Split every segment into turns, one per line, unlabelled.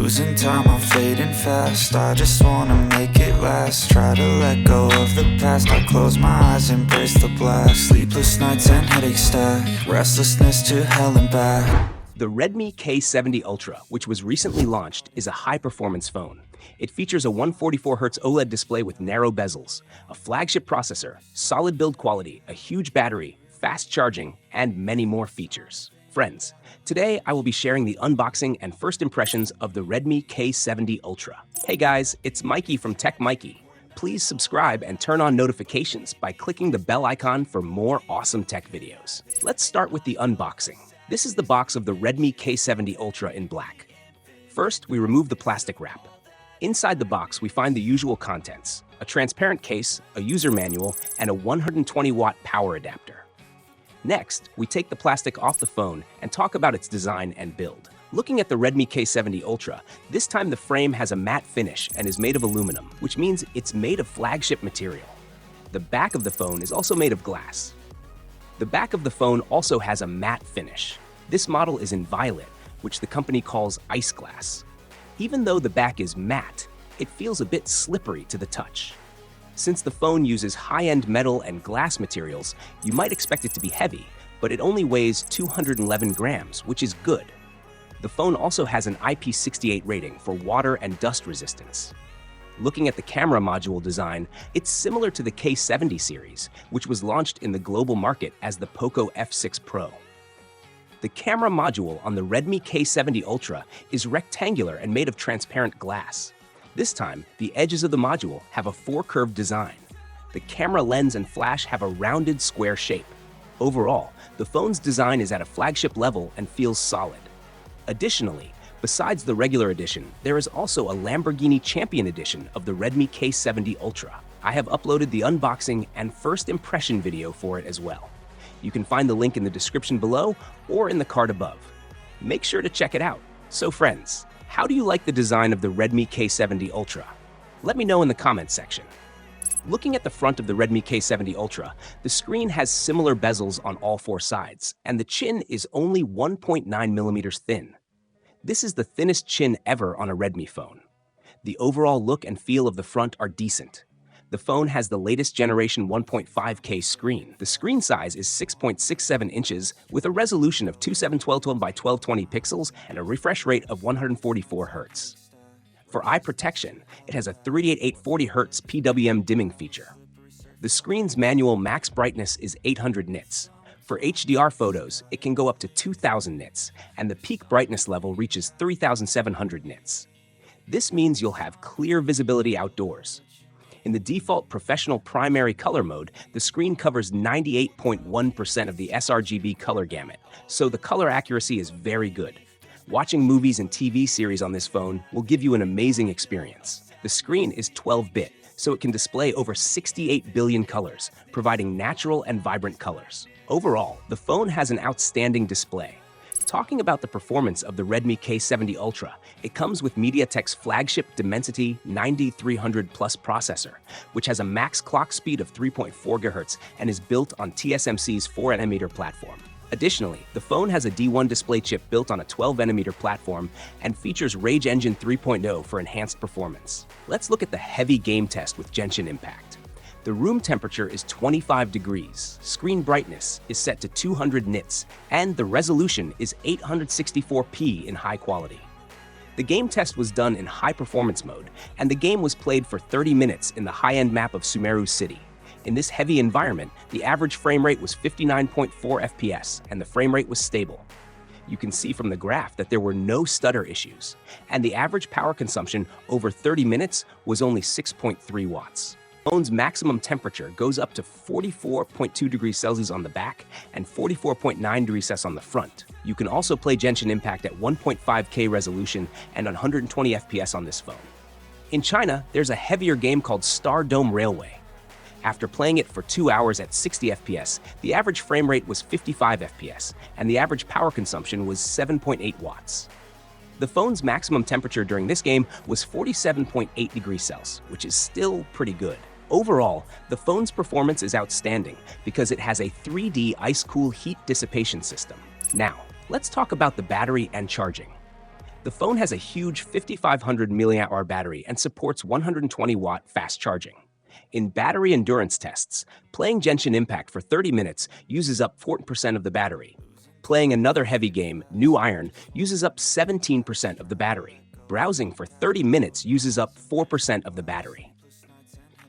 Losing time, I'm fading fast. I just wanna make it last. Try to let go of the past. I close my eyes, embrace the blast. Sleepless nights and headache stack. Restlessness to hell and back.
The Redmi K70 Ultra, which was recently launched, is a high-performance phone. It features a 144Hz OLED display with narrow bezels, a flagship processor, solid build quality, a huge battery, fast charging, and many more features. Friends, today I will be sharing the unboxing and first impressions of the Redmi K70 Ultra. Hey guys, it's Maiky from techmaiky. Please subscribe and turn on notifications by clicking the bell icon for more awesome tech videos. Let's start with the unboxing. This is the box of the Redmi K70 Ultra in black. First, we remove the plastic wrap. Inside the box, we find the usual contents: a transparent case, a user manual, and a 120-watt power adapter. Next, we take the plastic off the phone and talk about its design and build. Looking at the Redmi K70 Ultra, this time the frame has a matte finish and is made of aluminum, which means it's made of flagship material. The back of the phone is also made of glass. The back of the phone also has a matte finish. This model is in violet, which the company calls ice glass. Even though the back is matte, it feels a bit slippery to the touch. Since the phone uses high-end metal and glass materials, you might expect it to be heavy, but it only weighs 211 grams, which is good. The phone also has an IP68 rating for water and dust resistance. Looking at the camera module design, it's similar to the K70 series, which was launched in the global market as the Poco F6 Pro. The camera module on the Redmi K70 Ultra is rectangular and made of transparent glass. This time, the edges of the module have a four-curved design. The camera lens and flash have a rounded square shape. Overall, the phone's design is at a flagship level and feels solid. Additionally, besides the regular edition, there is also a Lamborghini Champion edition of the Redmi K70 Ultra. I have uploaded the unboxing and first impression video for it as well. You can find the link in the description below or in the card above. Make sure to check it out. So friends, how do you like the design of the Redmi K70 Ultra? Let me know in the comments section. Looking at the front of the Redmi K70 Ultra, the screen has similar bezels on all four sides, and the chin is only 1.9 millimeters thin. This is the thinnest chin ever on a Redmi phone. The overall look and feel of the front are decent. The phone has the latest generation 1.5K screen. The screen size is 6.67 inches with a resolution of 2712 by 1220 pixels and a refresh rate of 144 Hz. For eye protection, it has a 38840 Hz PWM dimming feature. The screen's manual max brightness is 800 nits. For HDR photos, it can go up to 2000 nits, and the peak brightness level reaches 3700 nits. This means you'll have clear visibility outdoors. In the default professional primary color mode, the screen covers 98.1% of the sRGB color gamut, so the color accuracy is very good. Watching movies and TV series on this phone will give you an amazing experience. The screen is 12-bit, so it can display over 68 billion colors, providing natural and vibrant colors. Overall, the phone has an outstanding display. Talking about the performance of the Redmi K70 Ultra, it comes with MediaTek's flagship Dimensity 9300 Plus processor, which has a max clock speed of 3.4 GHz and is built on TSMC's 4nm platform. Additionally, the phone has a D1 display chip built on a 12nm platform and features Rage Engine 3.0 for enhanced performance. Let's look at the heavy game test with Genshin Impact. The room temperature is 25 degrees, screen brightness is set to 200 nits, and the resolution is 864p in high quality. The game test was done in high performance mode, and the game was played for 30 minutes in the high-end map of Sumeru City. In this heavy environment, the average frame rate was 59.4 FPS, and the frame rate was stable. You can see from the graph that there were no stutter issues, and the average power consumption over 30 minutes was only 6.3 watts. The phone's maximum temperature goes up to 44.2 degrees Celsius on the back and 44.9 degrees Celsius on the front. You can also play Genshin Impact at 1.5K resolution and 120 FPS on this phone. In China, there's a heavier game called Star Dome Railway. After playing it for 2 hours at 60 FPS, the average frame rate was 55 FPS, and the average power consumption was 7.8 watts. The phone's maximum temperature during this game was 47.8 degrees Celsius, which is still pretty good. Overall, the phone's performance is outstanding because it has a 3D ice-cool heat dissipation system. Now, let's talk about the battery and charging. The phone has a huge 5500 mAh battery and supports 120-watt fast charging. In battery endurance tests, playing Genshin Impact for 30 minutes uses up 40% of the battery. Playing another heavy game, New Iron, uses up 17% of the battery. Browsing for 30 minutes uses up 4% of the battery.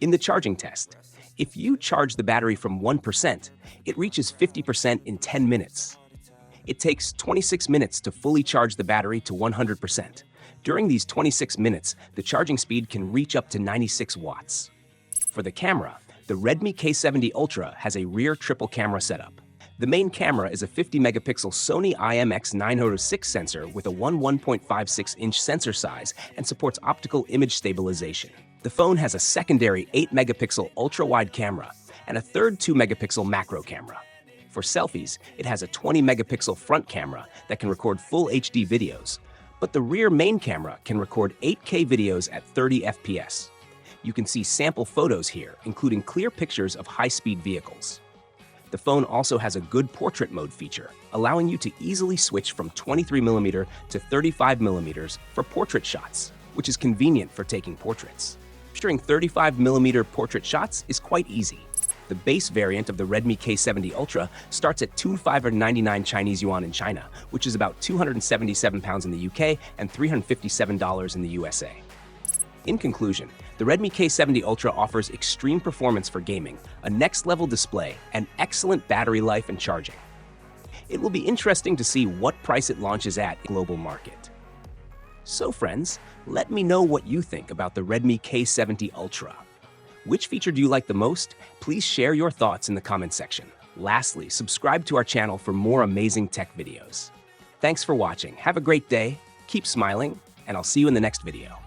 In the charging test, if you charge the battery from 1%, it reaches 50% in 10 minutes. It takes 26 minutes to fully charge the battery to 100%. During these 26 minutes, the charging speed can reach up to 96 watts. For the camera, the Redmi K70 Ultra has a rear triple camera setup. The main camera is a 50-megapixel Sony IMX906 sensor with a 1.56-inch sensor size and supports optical image stabilization. The phone has a secondary 8-megapixel ultra-wide camera and a third 2-megapixel macro camera. For selfies, it has a 20-megapixel front camera that can record full HD videos, but the rear main camera can record 8K videos at 30 FPS. You can see sample photos here, including clear pictures of high-speed vehicles. The phone also has a good portrait mode feature, allowing you to easily switch from 23mm to 35mm for portrait shots, which is convenient for taking portraits. Capturing 35mm portrait shots is quite easy. The base variant of the Redmi K70 Ultra starts at 2,599 Chinese yuan in China, which is about £277 in the UK and $357 in the USA. In conclusion, the Redmi K70 Ultra offers extreme performance for gaming, a next-level display, and excellent battery life and charging. It will be interesting to see what price it launches at in the global market. So friends, let me know what you think about the Redmi K70 Ultra. Which feature do you like the most? Please share your thoughts in the comment section. Lastly, subscribe to our channel for more amazing tech videos. Thanks for watching, have a great day, keep smiling, and I'll see you in the next video.